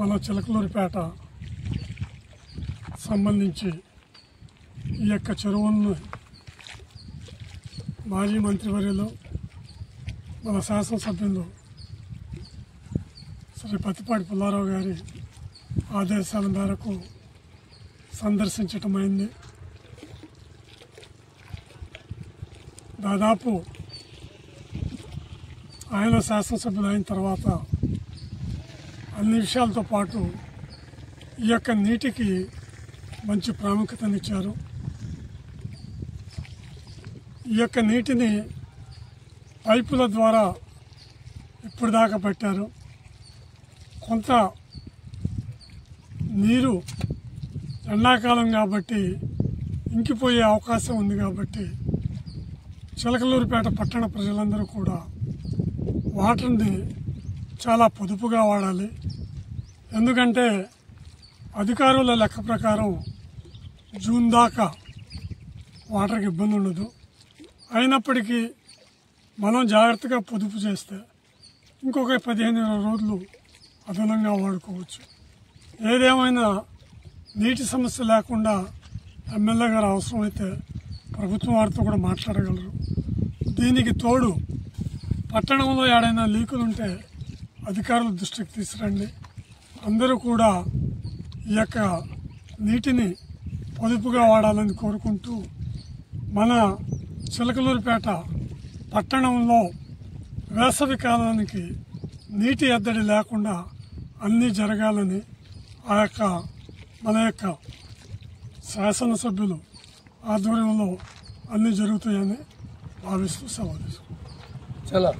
మన చిలకలూరిపేట సంబంధించి ఈ యొక్క చెరువులను మాజీ మంత్రివర్యులు మన శాసనసభ్యులు శ్రీ పత్తిపాటి పుల్లారావు గారి ఆదేశాల మేరకు సందర్శించటమైంది. దాదాపు ఆయన శాసనసభ్యులు అయిన తర్వాత అన్ని విషయాలతో పాటు ఈ యొక్క నీటికి మంచి ప్రాముఖ్యతనిచ్చారు. ఈ యొక్క నీటిని పైపుల ద్వారా ఇప్పటిదాకా పెట్టారు. కొంత నీరు ఎండాకాలం కాబట్టి ఇంకిపోయే అవకాశం ఉంది కాబట్టి చిలకలూరిపేట పట్టణ ప్రజలందరూ కూడా వాటర్ని చాలా పొదుపుగా వాడాలి. ఎందుకంటే అధికారుల లెక్క ప్రకారం జూన్ దాకా వాటర్కి ఇబ్బంది ఉండదు. అయినప్పటికీ మనం జాగ్రత్తగా పొదుపు చేస్తే ఇంకొక 15-20 రోజులు అదనంగా వాడుకోవచ్చు. ఏదేమైనా నీటి సమస్య లేకుండా ఎమ్మెల్యే గారు అవసరమైతే ప్రభుత్వం వారితో కూడా మాట్లాడగలరు. దీనికి తోడు పట్టణంలో ఏడైనా లీకులుంటే అధికారుల దృష్టికి తీసుకురండి. అందరూ కూడా ఈ యొక్క నీటిని పొదుపుగా వాడాలని కోరుకుంటూ మన చిలకలూరిపేట పట్టణంలో వేసవి కాలానికి నీటి ఎద్దడి లేకుండా అన్నీ జరగాలని మన యొక్క శాసనసభ్యులు ఆధ్వర్యంలో అన్నీ జరుగుతాయని భావిస్తూ సెలవు తీసుకుంటాం. చాలా